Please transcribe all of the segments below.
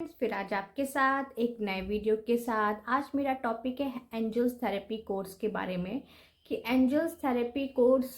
फिर आज आपके साथ एक नए वीडियो के साथ। आज मेरा टॉपिक है एंजल्स थेरेपी कोर्स के बारे में कि एंजल्स थेरेपी कोर्स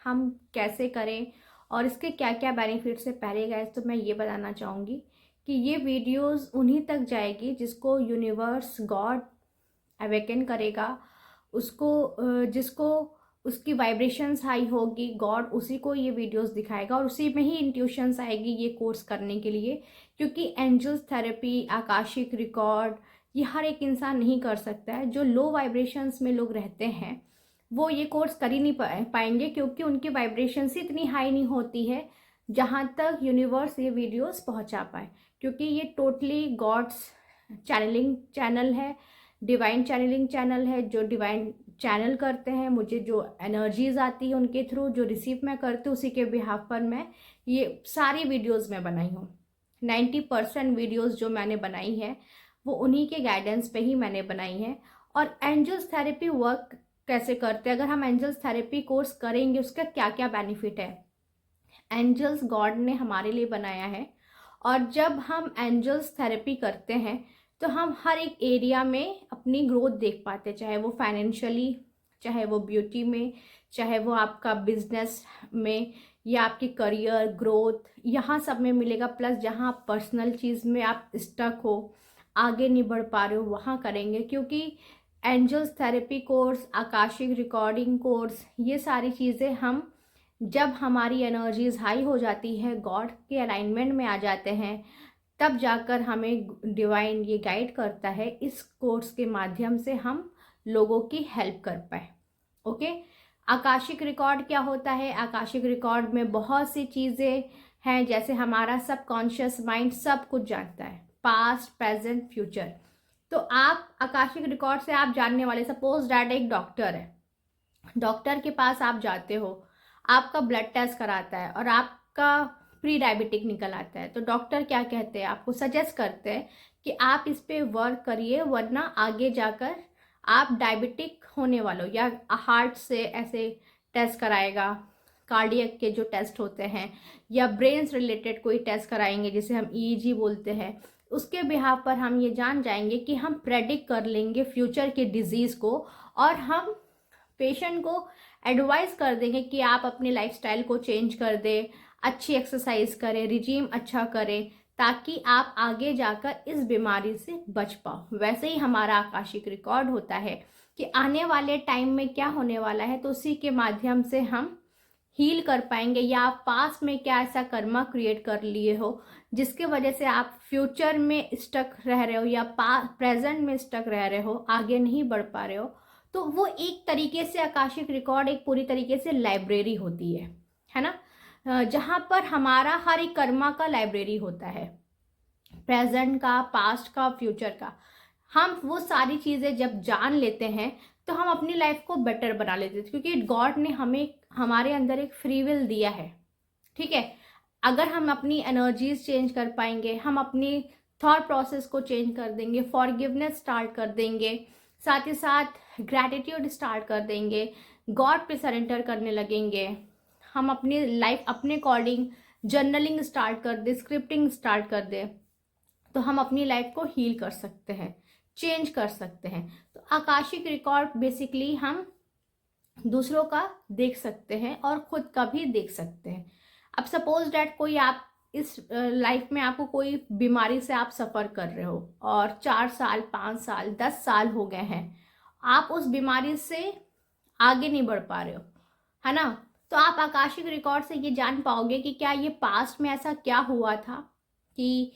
हम कैसे करें और इसके क्या क्या बेनिफिट्स है। पहले गाइस तो मैं ये बताना चाहूँगी कि ये वीडियोस उन्हीं तक जाएगी जिसको यूनिवर्स गॉड अवेकन करेगा, जिसको उसकी वाइब्रेशंस हाई होगी, गॉड उसी को ये वीडियोस दिखाएगा और उसी में ही इंट्यूशंस आएगी ये कोर्स करने के लिए। क्योंकि एंजल्स थेरेपी, आकाशिक रिकॉर्ड, ये हर एक इंसान नहीं कर सकता है। जो लो वाइब्रेशंस में लोग रहते हैं वो ये कोर्स कर ही नहीं पाएंगे, क्योंकि उनकी वाइब्रेशंस ही इतनी हाई नहीं होती है जहाँ तक यूनिवर्स ये वीडियोस पहुँचा पाए। क्योंकि ये टोटली गॉड्स चैनलिंग चैनल है, डिवाइन चैनलिंग चैनल है। जो डिवाइन चैनल करते हैं, मुझे जो एनर्जीज आती है उनके थ्रू जो रिसीव मैं करती हूँ, उसी के बिहाफ पर मैं ये सारी वीडियोस में बनाई हूँ। 90% वीडियोस जो मैंने बनाई है वो उन्हीं के गाइडेंस पे ही मैंने बनाई है। और एंजल्स थेरेपी वर्क कैसे करते हैं, अगर हम एंजल्स थेरेपी कोर्स करेंगे उसका क्या क्या बेनिफिट है। एंजल्स गॉड ने हमारे लिए बनाया है और जब हम एंजल्स थेरेपी करते हैं तो हम हर एक एरिया में अपनी ग्रोथ देख पाते, चाहे वो फाइनेंशियली, चाहे वो ब्यूटी में, चाहे वो आपका बिजनेस में या आपकी करियर ग्रोथ, यहाँ सब में मिलेगा। प्लस जहाँ आप पर्सनल चीज़ में आप स्टक हो, आगे नहीं बढ़ पा रहे हो, वहाँ करेंगे। क्योंकि angels therapy course, akashic recording course, ये सारी चीज़ें हम जब हमारी एनर्जीज हाई हो जाती है, गॉड के अलाइनमेंट में आ जाते हैं, तब जाकर हमें डिवाइन ये गाइड करता है इस कोर्स के माध्यम से हम लोगों की हेल्प कर पाए। ओके, आकाशिक रिकॉर्ड क्या होता है? आकाशिक रिकॉर्ड में बहुत सी चीज़ें हैं, जैसे हमारा सबकॉन्शियस माइंड सब कुछ जानता है, पास्ट, प्रेजेंट, फ्यूचर। तो आप आकाशिक रिकॉर्ड से आप जानने वाले, सपोज डैट एक डॉक्टर है, डॉक्टर के पास आप जाते हो, आपका ब्लड टेस्ट कराता है और आपका प्री डायबिटिक निकल आता है, तो डॉक्टर क्या कहते हैं? आपको सजेस्ट करते हैं कि आप इस पे वर्क करिए, वरना आगे जाकर आप डायबिटिक होने वाले हो। या हार्ट से ऐसे टेस्ट कराएगा, कार्डियक के जो टेस्ट होते हैं, या ब्रेन से रिलेटेड कोई टेस्ट कराएंगे जिसे हम ईईजी बोलते हैं। उसके बिहाफ पर हम ये जान जाएंगे कि हम प्रेडिक्ट कर लेंगे फ्यूचर के डिजीज़ को, और हम पेशेंट को एडवाइस कर देंगे कि आप अपने लाइफस्टाइल को चेंज कर दें, अच्छी एक्सरसाइज करें, रिजीम अच्छा करें, ताकि आप आगे जाकर इस बीमारी से बच पाओ। वैसे ही हमारा आकाशिक रिकॉर्ड होता है कि आने वाले टाइम में क्या होने वाला है, तो उसी के माध्यम से हम हील कर पाएंगे। या आप पास में क्या ऐसा कर्मा क्रिएट कर लिए हो जिसके वजह से आप फ्यूचर में स्टक रह रहे हो, या प्रेजेंट में स्टक रह रहे हो, आगे नहीं बढ़ पा रहे हो, तो वो एक तरीके से आकाशिक रिकॉर्ड एक पूरी तरीके से लाइब्रेरी होती है ना, जहाँ पर हमारा हर एक कर्मा का लाइब्रेरी होता है, प्रेजेंट का, पास्ट का, फ्यूचर का। हम वो सारी चीज़ें जब जान लेते हैं तो हम अपनी लाइफ को बेटर बना लेते हैं, क्योंकि गॉड ने हमें, हमारे अंदर एक फ्री विल दिया है। ठीक है, अगर हम अपनी एनर्जीज चेंज कर पाएंगे, हम अपनी थॉट प्रोसेस को चेंज कर देंगे, फॉरगिवनेस स्टार्ट कर देंगे, साथ ही साथ ग्रैटिट्यूड स्टार्ट कर देंगे, गॉड पे सरेंडर करने लगेंगे, हम अपनी लाइफ अपने अकॉर्डिंग जर्नलिंग स्टार्ट कर दे, स्क्रिप्टिंग स्टार्ट कर दे, तो हम अपनी लाइफ को हील कर सकते हैं, चेंज कर सकते हैं। तो आकाशिक रिकॉर्ड बेसिकली हम दूसरों का देख सकते हैं और खुद का भी देख सकते हैं। अब सपोज डैट कोई आप इस लाइफ में आपको कोई बीमारी से आप सफ़र कर रहे हो और 4 साल, 5 साल, 10 साल हो गए हैं, आप उस बीमारी से आगे नहीं बढ़ पा रहे हो, है ना, तो आप आकाशिक रिकॉर्ड से ये जान पाओगे कि क्या ये पास्ट में ऐसा क्या हुआ था कि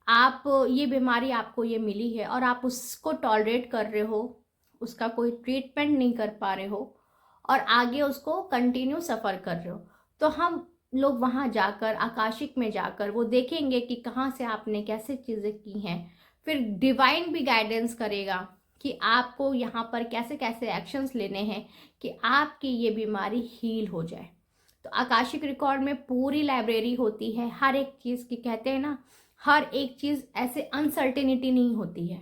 आप ये बीमारी आपको ये मिली है और आप उसको टॉलरेट कर रहे हो, उसका कोई ट्रीटमेंट नहीं कर पा रहे हो और आगे उसको कंटिन्यू सफ़र कर रहे हो। तो हम लोग वहाँ जाकर, आकाशिक में जाकर वो देखेंगे कि कहाँ से आपने कैसे चीज़ें की हैं। फिर डिवाइन भी गाइडेंस करेगा कि आपको यहाँ पर कैसे कैसे एक्शंस लेने हैं कि आपकी ये बीमारी हील हो जाए। तो आकाशिक रिकॉर्ड में पूरी लाइब्रेरी होती है हर एक चीज़ की। कहते हैं ना, हर एक चीज़ ऐसे अनसर्टेनिटी नहीं होती है,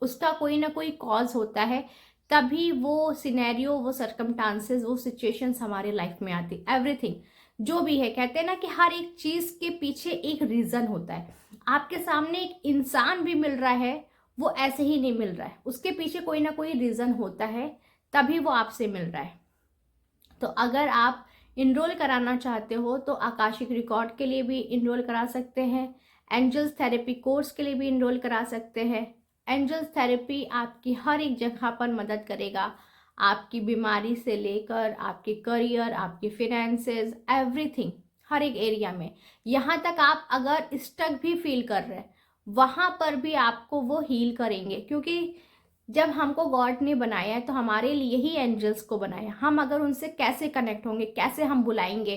उसका कोई ना कोई कॉज होता है, तभी वो सिनेरियो, वो सर्कमस्टांसेस, वो सिचुएशंस हमारे लाइफ में आती। एवरीथिंग जो भी है, कहते हैं ना कि हर एक चीज़ के पीछे एक रीज़न होता है। आपके सामने एक इंसान भी मिल रहा है, वो ऐसे ही नहीं मिल रहा है, उसके पीछे कोई ना कोई रीज़न होता है, तभी वो आपसे मिल रहा है। तो अगर आप इनरोल कराना चाहते हो तो आकाशिक रिकॉर्ड के लिए भी इनरोल करा सकते हैं, एंजल्स थेरेपी कोर्स के लिए भी इनरोल करा सकते हैं। एंजल्स थेरेपी आपकी हर एक जगह पर मदद करेगा, आपकी बीमारी से लेकर आपके करियर, आपके फिनेंसेस, एवरीथिंग, हर एक एरिया में। यहाँ तक आप अगर स्टक भी फील कर रहे हैं, वहाँ पर भी आपको वो हील करेंगे, क्योंकि जब हमको गॉड ने बनाया है तो हमारे लिए ही एंजल्स को बनाया। हम अगर उनसे कैसे कनेक्ट होंगे, कैसे हम बुलाएंगे।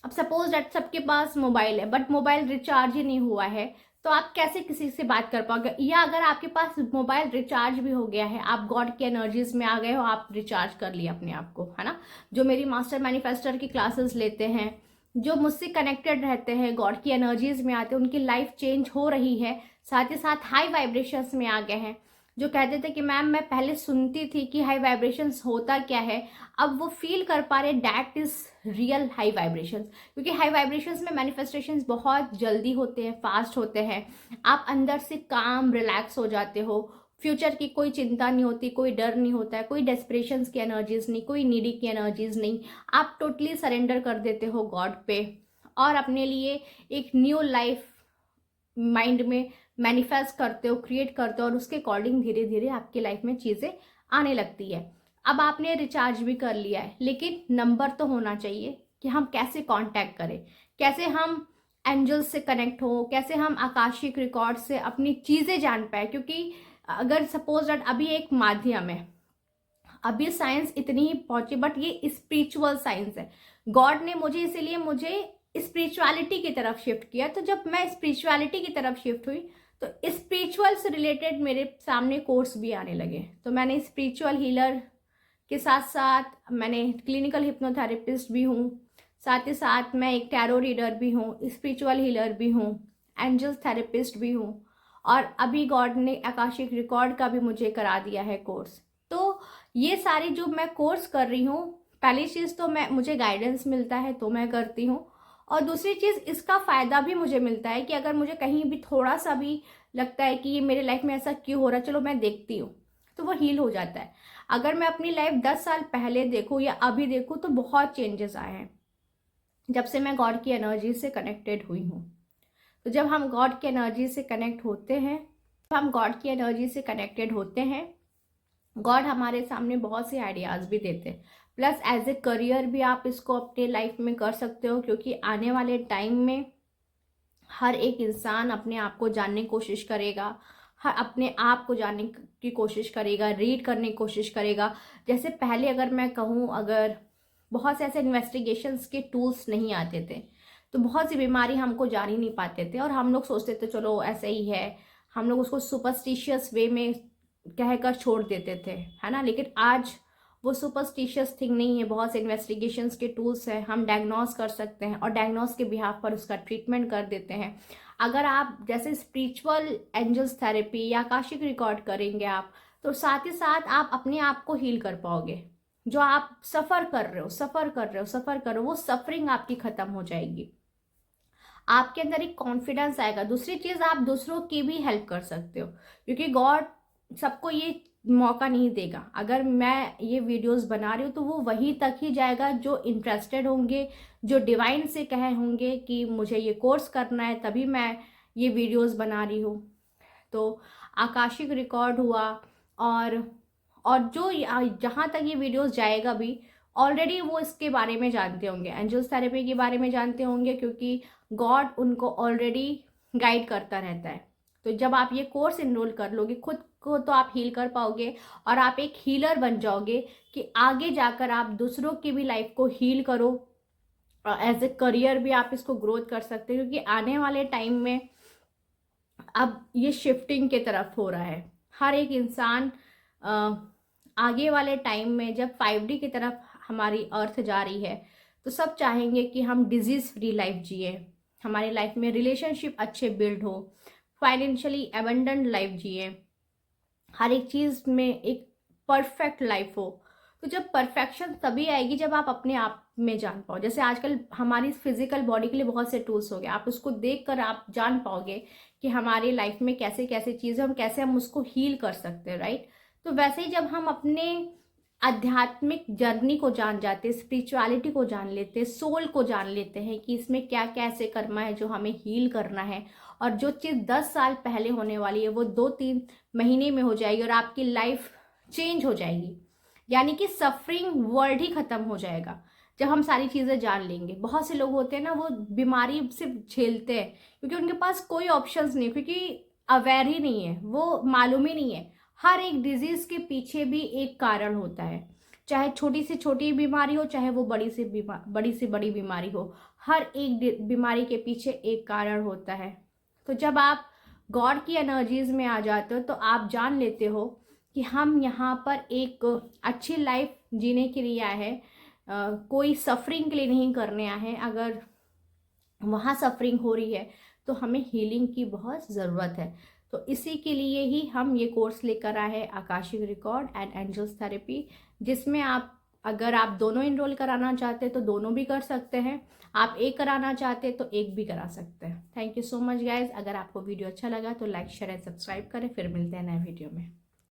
अब सपोज दैट सबके पास मोबाइल है बट मोबाइल रिचार्ज ही नहीं हुआ है, तो आप कैसे किसी से बात कर पाओगे। या अगर आपके पास मोबाइल रिचार्ज भी हो गया है, आप गॉड की एनर्जीज में आ गए हो, आप रिचार्ज कर लिए अपने आप को, है ना। जो मेरी मास्टर मैनिफेस्टर की क्लासेस लेते हैं, जो मुझसे कनेक्टेड रहते हैं, गॉड की एनर्जीज में आते हैं, उनकी लाइफ चेंज हो रही है, साथ ही साथ हाई वाइब्रेशंस में आ गए हैं। जो कहते थे कि मैम मैं पहले सुनती थी कि हाई वाइब्रेशंस होता क्या है, अब वो फील कर पा रहे that is real high vibrations. क्योंकि हाई वाइब्रेशंस में मैनिफेस्टेशंस बहुत जल्दी होते हैं, फास्ट होते हैं, आप अंदर से काम रिलैक्स हो जाते हो, फ्यूचर की कोई चिंता नहीं होती, कोई डर नहीं होता है, कोई डेस्परेशंस की एनर्जीज नहीं, कोई नीडी की एनर्जीज नहीं। आप टोटली सरेंडर कर देते हो गॉड पे और अपने लिए एक न्यू लाइफ माइंड में मैनिफेस्ट करते हो, क्रिएट करते हो, और उसके अकॉर्डिंग धीरे धीरे आपकी लाइफ में चीज़ें आने लगती है। अब आपने रिचार्ज भी कर लिया है, लेकिन नंबर तो होना चाहिए कि हम कैसे कांटेक्ट करें, कैसे हम एंजल्स से कनेक्ट हो, कैसे हम आकाशिक रिकॉर्ड से अपनी चीज़ें जान पाए। क्योंकि अगर सपोज दैट अभी एक माध्यम है, अभी साइंस इतनी ही पहुंची, बट ये स्पिरिचुअल साइंस है। गॉड ने मुझे इसीलिए मुझे स्पिरिचुअलिटी की तरफ शिफ्ट किया। तो जब मैं स्पिरिचुअलिटी की तरफ शिफ्ट हुई तो स्पिरिचुअल से रिलेटेड मेरे सामने कोर्स भी आने लगे। तो मैंने स्पिरिचुअल हीलर के साथ साथ मैंने क्लिनिकल हिप्नोथेरेपिस्ट भी हूँ, साथ ही साथ मैं एक टैरो रीडर भी हूँ, स्पिरिचुअल हीलर भी हूँ, एंजल्स थेरेपिस्ट भी हूँ, और अभी गॉड ने आकाशिक रिकॉर्ड का भी मुझे करा दिया है कोर्स। तो ये सारी जो मैं कोर्स कर रही हूँ, पहली चीज़ तो मुझे गाइडेंस मिलता है तो मैं करती हूँ, और दूसरी चीज़ इसका फ़ायदा भी मुझे मिलता है कि अगर मुझे कहीं भी थोड़ा सा भी लगता है कि ये मेरे लाइफ में ऐसा क्यों हो रहा है, चलो मैं देखती हूँ, तो वो हील हो जाता है। अगर मैं अपनी लाइफ 10 साल पहले देखूँ या अभी देखूँ तो बहुत चेंजेस आए हैं जब से मैं गॉड की एनर्जी से कनेक्टेड हुई हूँ। तो जब हम गॉड की एनर्जी से कनेक्ट होते हैं, गॉड हमारे सामने बहुत से आइडियाज़ भी देते हैं। प्लस एज ए करियर भी आप इसको अपने लाइफ में कर सकते हो, क्योंकि आने वाले टाइम में हर एक इंसान अपने आप को जानने की कोशिश करेगा, हर अपने आप को जानने की कोशिश करेगा, रीड करने की कोशिश करेगा। जैसे पहले अगर मैं कहूँ, अगर बहुत से ऐसे इन्वेस्टिगेशंस के टूल्स नहीं आते थे तो बहुत सी बीमारी हमको जान ही नहीं पाते थे, और हम लोग सोचते थे चलो ऐसे ही है, हम लोग उसको सुपरस्टिशियस वे में कहकर छोड़ देते थे, है ना। लेकिन आज वो सुपरस्टिशियस थिंग नहीं है, बहुत से इन्वेस्टिगेशंस के टूल्स हैं, हम डायग्नोस कर सकते हैं और डायग्नोस के बिहाफ पर उसका ट्रीटमेंट कर देते हैं। अगर आप जैसे स्पिरिचुअल एंजल्स थेरेपी या आकाशिक रिकॉर्ड करेंगे आप, तो साथ ही साथ आप अपने आप को हील कर पाओगे। जो आप सफ़र कर रहे हो, वो सफरिंग आपकी ख़त्म हो जाएगी, आपके अंदर एक कॉन्फिडेंस आएगा। दूसरी चीज़, आप दूसरों की भी हेल्प कर सकते हो, क्योंकि गॉड सबको ये मौका नहीं देगा। अगर मैं ये वीडियोस बना रही हूँ तो वो वहीं तक ही जाएगा जो इंटरेस्टेड होंगे, जो डिवाइन से कहे होंगे कि मुझे ये कोर्स करना है, तभी मैं ये वीडियोस बना रही हूँ। तो आकाशिक रिकॉर्ड हुआ, और जो जहाँ तक ये वीडियोस जाएगा भी, ऑलरेडी वो इसके बारे में जानते होंगे, एंजल्स थेरेपी के बारे में जानते होंगे, क्योंकि गॉड उनको ऑलरेडी गाइड करता रहता है। तो जब आप ये कोर्स इनरोल कर लोगे, खुद को तो आप हील कर पाओगे, और आप एक हीलर बन जाओगे कि आगे जाकर आप दूसरों की भी लाइफ को हील करो, और एज ए करियर भी आप इसको ग्रोथ कर सकते हो। क्योंकि आने वाले टाइम में अब ये शिफ्टिंग के तरफ हो रहा है, हर एक इंसान आगे वाले टाइम में जब 5D की तरफ हमारी अर्थ जा रही है, तो सब चाहेंगे कि हम डिजीज़ फ्री लाइफ जिए, हमारी लाइफ में रिलेशनशिप अच्छे बिल्ड हो, फाइनेंशियली एबंडेंट लाइफ जिए, हर एक चीज़ में एक परफेक्ट लाइफ हो। तो जब परफेक्शन तभी आएगी जब आप अपने आप में जान पाओ। जैसे आजकल हमारी फिजिकल बॉडी के लिए बहुत से टूल्स हो गए, आप उसको देख कर आप जान पाओगे कि हमारी लाइफ में कैसे कैसे चीज़ें हम कैसे हम उसको हील कर सकते हैं, राइट। तो वैसे ही जब हम अपने आध्यात्मिक जर्नी को जान जाते हैं, स्पिरिचुअलिटी को जान लेते हैं, सोल को जान लेते हैं कि इसमें क्या क्या ऐसे कर्म है जो हमें हील करना है, और जो चीज़ 10 साल पहले होने वाली है वो 2-3 महीने में हो जाएगी और आपकी लाइफ चेंज हो जाएगी। यानी कि सफरिंग वर्ल्ड ही खत्म हो जाएगा जब हम सारी चीज़ें जान लेंगे। बहुत से लोग होते हैं ना, वो बीमारी से झेलते हैं क्योंकि उनके पास कोई ऑप्शंस नहीं, क्योंकि अवेयर ही नहीं है, वो मालूम ही नहीं है। हर एक डिजीज के पीछे भी एक कारण होता है, चाहे छोटी से छोटी बीमारी हो, चाहे वो बड़ी से बड़ी बीमारी हो, हर एक बीमारी के पीछे एक कारण होता है। तो जब आप गॉड की एनर्जीज में आ जाते हो तो आप जान लेते हो कि हम यहाँ पर एक अच्छी लाइफ जीने के लिए आए हैं, कोई सफरिंग के लिए नहीं करने आए हैं। अगर वहाँ सफरिंग हो रही है तो हमें हीलिंग की बहुत ज़रूरत है। तो इसी के लिए ही हम ये कोर्स लेकर आए हैं, akashic record and angels therapy, जिसमें आप अगर आप दोनों इनरोल कराना चाहते हैं तो दोनों भी कर सकते हैं, आप एक कराना चाहते हैं तो एक भी करा सकते हैं। Thank you so much guys. अगर आपको वीडियो अच्छा लगा तो लाइक शेयर एंड सब्सक्राइब करें। फिर मिलते हैं नए वीडियो में।